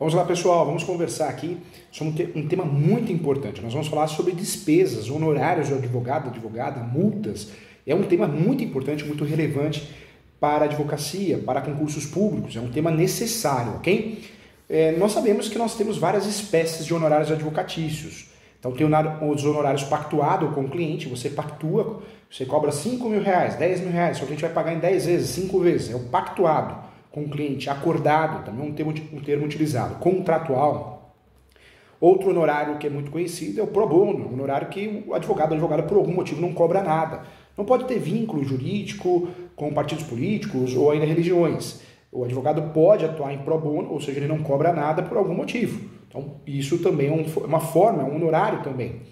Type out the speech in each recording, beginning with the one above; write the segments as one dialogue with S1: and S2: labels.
S1: Vamos lá, pessoal, vamos conversar aqui sobre um tema muito importante. Nós vamos falar sobre despesas, honorários do advogado, advogada, multas. É um tema muito importante, muito relevante para a advocacia, para concursos públicos. É um tema necessário, ok? Nós sabemos que nós temos várias espécies de honorários advocatícios. Então tem os honorários pactuados com o cliente, você pactua, você cobra 5 mil reais, 10 mil reais, só que a gente vai pagar em 10 vezes, 5 vezes. É o pactuado com o cliente, acordado, também um termo utilizado, contratual. Outro honorário que é muito conhecido é o pro bono, um honorário que o advogado por algum motivo não cobra nada. Não pode ter vínculo jurídico com partidos políticos ou ainda religiões. O advogado pode atuar em pro bono, ou seja, ele não cobra nada por algum motivo. Então, isso também é uma forma, é um honorário também.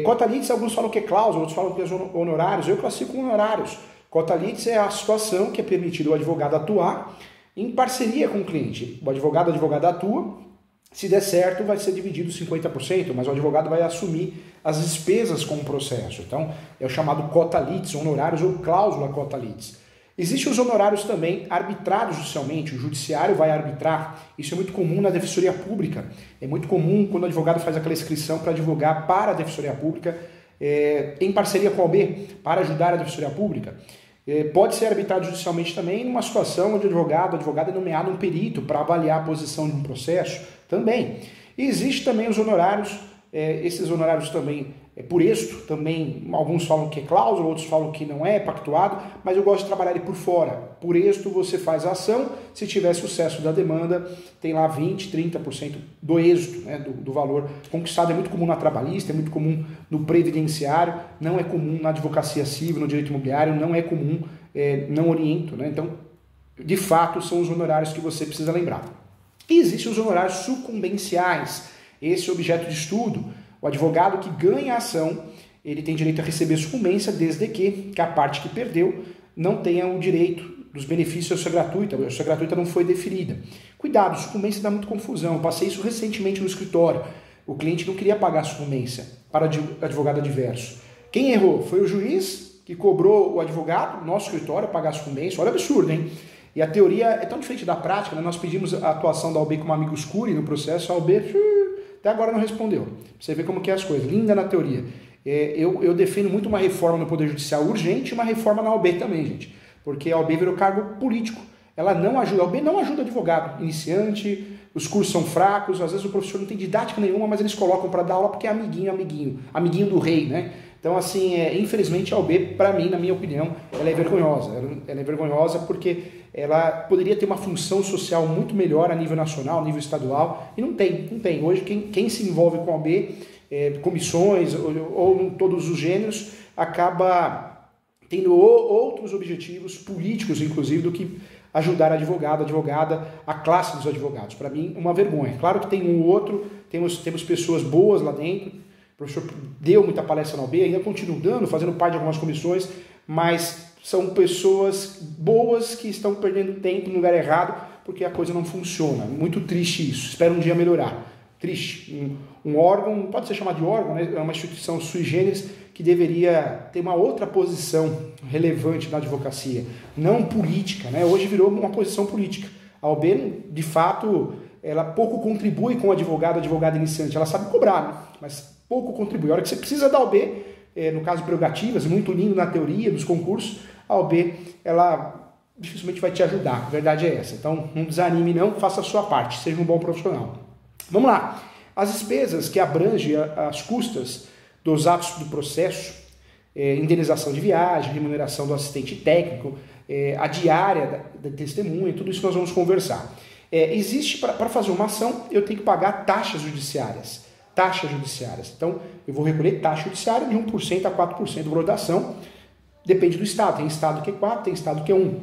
S1: Cota litis, alguns falam que é cláusula, outros falam que é honorários. Eu classifico como honorários. Cota litis é a situação que é permitido o advogado atuar em parceria com o cliente. O advogado, a advogada atua, se der certo vai ser dividido 50%, mas o advogado vai assumir as despesas com o processo. Então, é o chamado cota litis, honorários ou cláusula cota litis. Existem os honorários também arbitrados judicialmente, o judiciário vai arbitrar, isso é muito comum na defensoria pública, é muito comum quando o advogado faz aquela inscrição para advogar para a defensoria pública, em parceria com a OAB, para ajudar a defensoria pública. Pode ser arbitrado judicialmente também numa situação onde o advogado é nomeado um perito para avaliar a posição de um processo, também. E existe também os honorários, esses honorários também por êxito, também alguns falam que é cláusula, outros falam que não é pactuado, mas eu gosto de trabalhar ele por fora. Por êxito você faz a ação, se tiver sucesso da demanda, tem lá 20%, 30% do êxito, né, do valor conquistado. É muito comum na trabalhista, é muito comum no previdenciário, não é comum na advocacia civil, no direito imobiliário, não é comum, não oriento, né? Então, de fato, são os honorários que você precisa lembrar. E existem os honorários sucumbenciais, esse é o objeto de estudo. O advogado que ganha a ação, ele tem direito a receber sucumbência desde que a parte que perdeu não tenha o direito dos benefícios da sua gratuita. A sua gratuita não foi deferida. Cuidado, sucumbência dá muita confusão. Eu passei isso recentemente no escritório. O cliente não queria pagar a sucumbência para o advogado adverso. Quem errou? Foi o juiz que cobrou o advogado, nosso escritório, pagar a sucumbência. Olha o absurdo, hein? E a teoria é tão diferente da prática, né? Nós pedimos a atuação da OAB como amigos curi no processo, a OAB até agora não respondeu. Você vê como que é as coisas. Linda na teoria. Eu defendo muito uma reforma no Poder Judicial urgente e uma reforma na OAB também, gente. Porque a OAB virou cargo político. Ela não ajuda, a OAB não ajuda advogado iniciante, os cursos são fracos, às vezes o professor não tem didática nenhuma, mas eles colocam para dar aula porque é amiguinho do rei, né? Então, assim, infelizmente a OAB, para mim, na minha opinião, ela é vergonhosa. Ela é vergonhosa porque ela poderia ter uma função social muito melhor a nível nacional, a nível estadual, e não tem. Hoje, quem se envolve com a OAB, comissões ou em todos os gêneros, acaba tendo outros objetivos políticos, inclusive, do que ajudar advogado, advogada, a classe dos advogados. Para mim, uma vergonha. Claro que tem um ou outro, temos pessoas boas lá dentro. O professor deu muita palestra na OAB, ainda continua dando, fazendo parte de algumas comissões, mas são pessoas boas que estão perdendo tempo no lugar errado porque a coisa não funciona. Muito triste isso. Espero um dia melhorar. Triste. Um órgão, não pode ser chamado de órgão, né? É uma instituição sui generis que deveria ter uma outra posição relevante na advocacia, não política, né? Hoje virou uma posição política. A OAB, de fato, ela pouco contribui com o advogado iniciante. Ela sabe cobrar, né? Mas pouco contribui. A hora que você precisa da OAB, no caso de prerrogativas, muito lindo na teoria dos concursos, a OAB, ela dificilmente vai te ajudar. A verdade é essa. Então, não desanime não, faça a sua parte, seja um bom profissional. Vamos lá. As despesas que abrangem as custas dos atos do processo, indenização de viagem, remuneração do assistente técnico, a diária da testemunha, tudo isso nós vamos conversar. Existe, para fazer uma ação, eu tenho que pagar taxas judiciárias. Então, eu vou recolher taxa judiciária de 1% a 4% do valor da ação. Depende do estado. Tem estado que é 4%, tem estado que é 1%.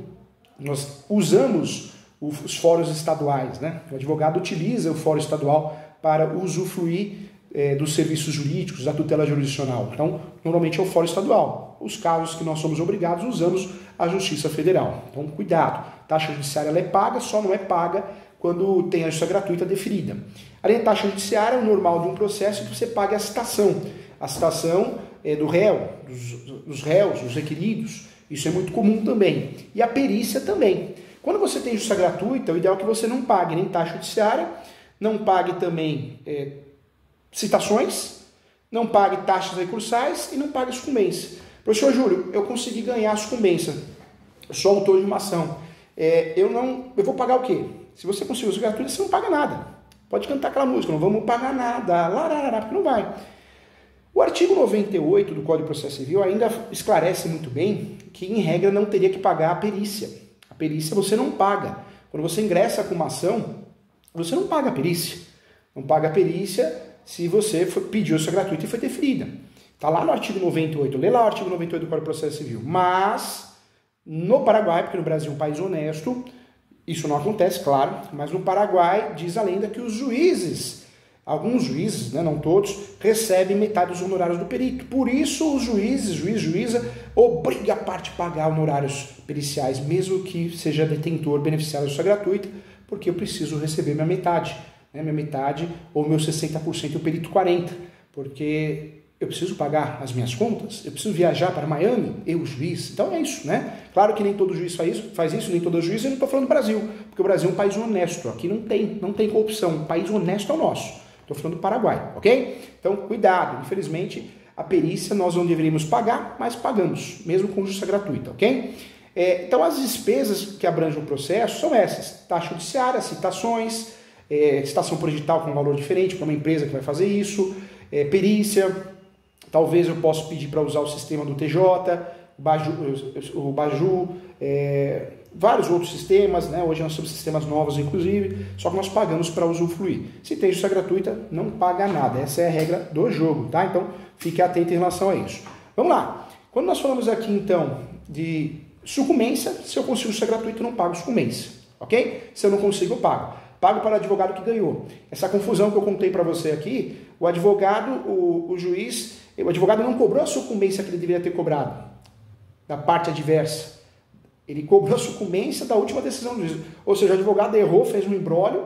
S1: Nós usamos os fóruns estaduais, né? O advogado utiliza o fórum estadual para usufruir dos serviços jurídicos, da tutela jurisdicional. Então, normalmente é o fórum estadual. Os casos que nós somos obrigados, usamos a Justiça Federal. Então, cuidado. Taxa judiciária ela é paga, só não é paga quando tem a justiça gratuita deferida. Além da taxa judiciária, o normal de um processo é que você pague a citação. A citação do réu, dos réus, dos requeridos. Isso é muito comum também. E a perícia também. Quando você tem justiça gratuita, o ideal é que você não pague nem taxa judiciária, não pague também citações, não pague taxas recursais e não pague sucumbência. Professor Júlio, eu consegui ganhar a sucumbência, eu sou autor de uma ação, eu vou pagar o quê? Se você conseguiu uso gratuito, você não paga nada. Pode cantar aquela música, não vamos pagar nada, larará, porque não vai. O artigo 98 do Código de Processo Civil ainda esclarece muito bem que, em regra, não teria que pagar a perícia. A perícia você não paga. Quando você ingressa com uma ação, você não paga a perícia. Não paga a perícia se você pediu isso gratuito e foi deferida. Está lá no artigo 98, lê lá o artigo 98 do Código de Processo Civil. Mas, no Paraguai, porque no Brasil é um país honesto, isso não acontece, claro, mas no Paraguai diz a lenda que os juízes, alguns juízes, não todos, recebem metade dos honorários do perito. Por isso, os juíza, obriga a parte a pagar honorários periciais, mesmo que seja detentor, beneficiário da sua gratuita, porque eu preciso receber minha metade. Minha metade ou meu 60% e o perito 40%, porque eu preciso pagar as minhas contas, eu preciso viajar para Miami, eu, juiz. Então é isso, né? Claro que nem todo juiz faz isso, nem todo juiz, eu não estou falando do Brasil, porque o Brasil é um país honesto, aqui não tem corrupção, um país honesto é o nosso. Estou falando do Paraguai, ok? Então, cuidado, infelizmente, a perícia nós não deveríamos pagar, mas pagamos, mesmo com justiça gratuita, ok? Então, as despesas que abrangem o processo são essas: taxa judiciária, citações, citação por edital com valor diferente para uma empresa que vai fazer isso, perícia, talvez eu possa pedir para usar o sistema do TJ, o Baju, vários outros sistemas, né? Hoje nós temos sistemas novos, inclusive, só que nós pagamos para usufruir. Se tem justiça gratuita, não paga nada. Essa é a regra do jogo, tá? Então, fique atento em relação a isso. Vamos lá. Quando nós falamos aqui, então, de sucumbência, se eu consigo justiça gratuita, eu não pago sucumbência, ok? Se eu não consigo, eu pago. Pago para o advogado que ganhou. Essa confusão que eu contei para você aqui, o advogado, o juiz, o advogado não cobrou a sucumbência que ele deveria ter cobrado da parte adversa. Ele cobrou a sucumbência da última decisão do juiz. Ou seja, o advogado errou, fez um imbróglio,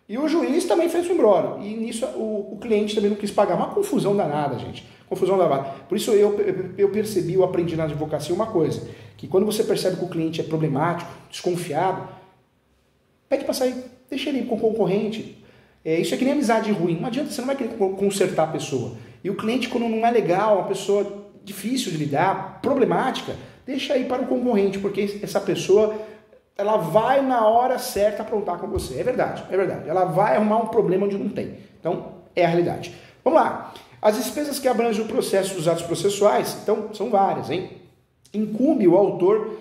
S1: e o juiz também fez um imbróglio. E nisso o cliente também não quis pagar. Uma confusão danada, gente. Confusão danada. Por isso eu percebi, eu aprendi na advocacia uma coisa, que quando você percebe que o cliente é problemático, desconfiado, pede para sair, deixa ele ir com o concorrente. Isso é que nem amizade ruim. Não adianta, você não vai querer consertar a pessoa. E o cliente, quando não é legal, uma pessoa difícil de lidar, problemática, deixa aí para o concorrente, porque essa pessoa, ela vai na hora certa aprontar com você. É verdade, é verdade. Ela vai arrumar um problema onde não tem. Então, é a realidade. Vamos lá. As despesas que abrangem o processo dos atos processuais, então, são várias, hein? Incumbe o autor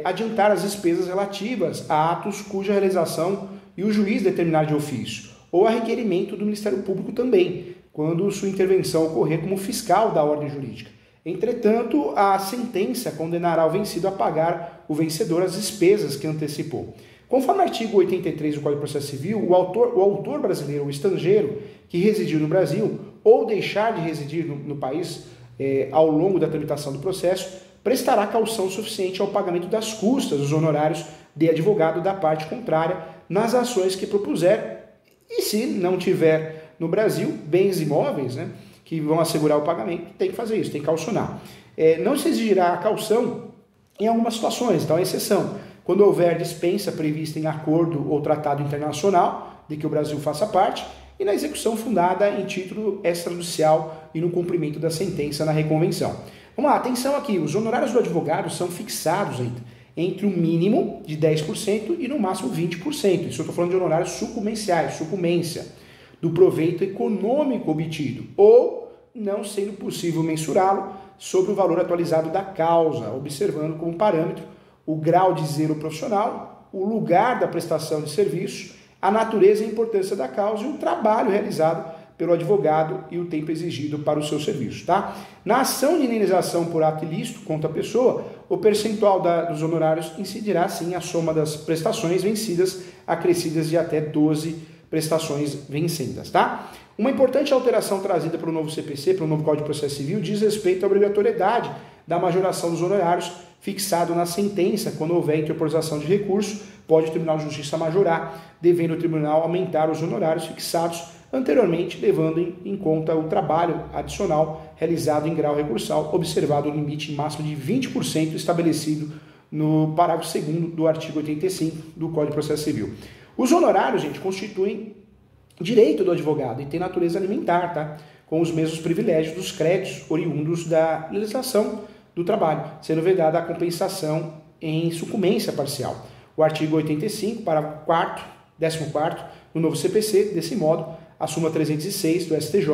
S1: adiantar as despesas relativas a atos cuja realização e o juiz determinar de ofício, ou a requerimento do Ministério Público também, quando sua intervenção ocorrer como fiscal da ordem jurídica. Entretanto, a sentença condenará o vencido a pagar o vencedor as despesas que antecipou. Conforme o artigo 83 do Código de Processo Civil, o autor brasileiro ou estrangeiro que residiu no Brasil ou deixar de residir no país ao longo da tramitação do processo prestará caução suficiente ao pagamento das custas dos honorários de advogado da parte contrária nas ações que propuser, e se não tiver no Brasil bens imóveis, né, que vão assegurar o pagamento, tem que fazer isso, tem que caucionar. Não se exigirá a caução em algumas situações, então é exceção. Quando houver dispensa prevista em acordo ou tratado internacional, de que o Brasil faça parte, e na execução fundada em título extrajudicial e no cumprimento da sentença na reconvenção. Vamos lá, atenção aqui, os honorários do advogado são fixados entre o mínimo de 10% e no máximo 20%. Isso eu estou falando de honorários sucumbenciais, sucumbência, do proveito econômico obtido, ou não sendo possível mensurá-lo sobre o valor atualizado da causa, observando como parâmetro o grau de zelo profissional, o lugar da prestação de serviço, a natureza e a importância da causa e o trabalho realizado pelo advogado e o tempo exigido para o seu serviço, tá? Na ação de indenização por ato ilícito contra a pessoa, o percentual dos honorários incidirá, sim, a soma das prestações vencidas, acrescidas de até 12 prestações vencidas, tá? Uma importante alteração trazida pelo novo CPC, pelo novo Código de Processo Civil, diz respeito à obrigatoriedade da majoração dos honorários fixado na sentença. Quando houver interposição de recurso, pode o Tribunal de Justiça majorar, devendo o tribunal aumentar os honorários fixados anteriormente, levando em conta o trabalho adicional realizado em grau recursal, observado o limite máximo de 20% estabelecido no parágrafo 2º do artigo 85 do Código de Processo Civil. Os honorários, gente, constituem direito do advogado e tem natureza alimentar, tá? Com os mesmos privilégios dos créditos oriundos da legislação do trabalho, sendo vedada a compensação em sucumbência parcial. O artigo 85, parágrafo 14º, no novo CPC, desse modo, a súmula 306 do STJ,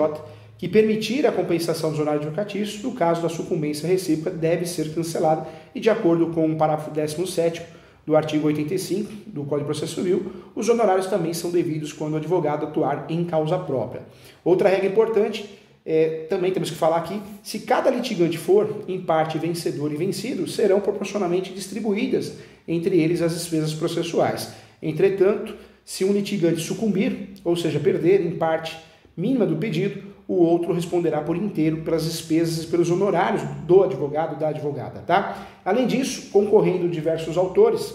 S1: que permitir a compensação dos honorários advocatícios, no caso da sucumbência recíproca, deve ser cancelada e, de acordo com o parágrafo 17º do artigo 85 do Código de Processo Civil, os honorários também são devidos quando o advogado atuar em causa própria. Outra regra importante, também temos que falar aqui, se cada litigante for, em parte, vencedor e vencido, serão proporcionalmente distribuídas entre eles as despesas processuais. Entretanto, se um litigante sucumbir, ou seja, perder em parte mínima do pedido, o outro responderá por inteiro pelas despesas e pelos honorários do advogado, da advogada, tá? Além disso, concorrendo diversos autores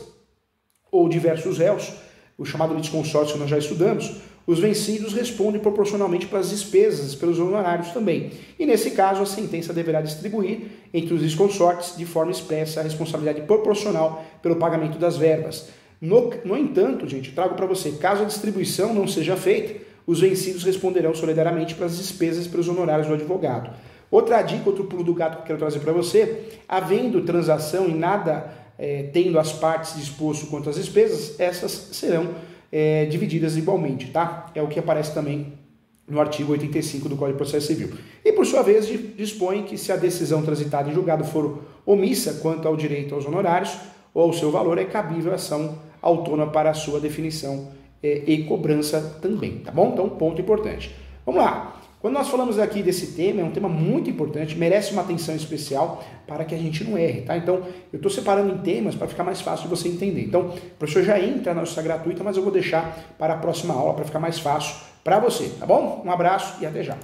S1: ou diversos réus, o chamado litisconsórcio que nós já estudamos, os vencidos respondem proporcionalmente pelas despesas e pelos honorários também. E nesse caso, a sentença deverá distribuir entre os litisconsortes de forma expressa a responsabilidade proporcional pelo pagamento das verbas. No entanto, gente, trago para você, caso a distribuição não seja feita, os vencidos responderão solidariamente pelas despesas e pelos honorários do advogado. Outra dica, outro pulo do gato que eu quero trazer para você, havendo transação e nada tendo as partes disposto quanto às despesas, essas serão divididas igualmente, tá? É o que aparece também no artigo 85 do Código de Processo Civil. E, por sua vez, dispõe que se a decisão transitada em julgado for omissa quanto ao direito aos honorários ou ao seu valor, é cabível ação autônoma para a sua definição e cobrança também, tá bom? Então, ponto importante. Vamos lá. Quando nós falamos aqui desse tema, é um tema muito importante, merece uma atenção especial para que a gente não erre, tá? Então, eu estou separando em temas para ficar mais fácil de você entender. Então, o professor já entra na nossa gratuita, mas eu vou deixar para a próxima aula para ficar mais fácil para você, tá bom? Um abraço e até já.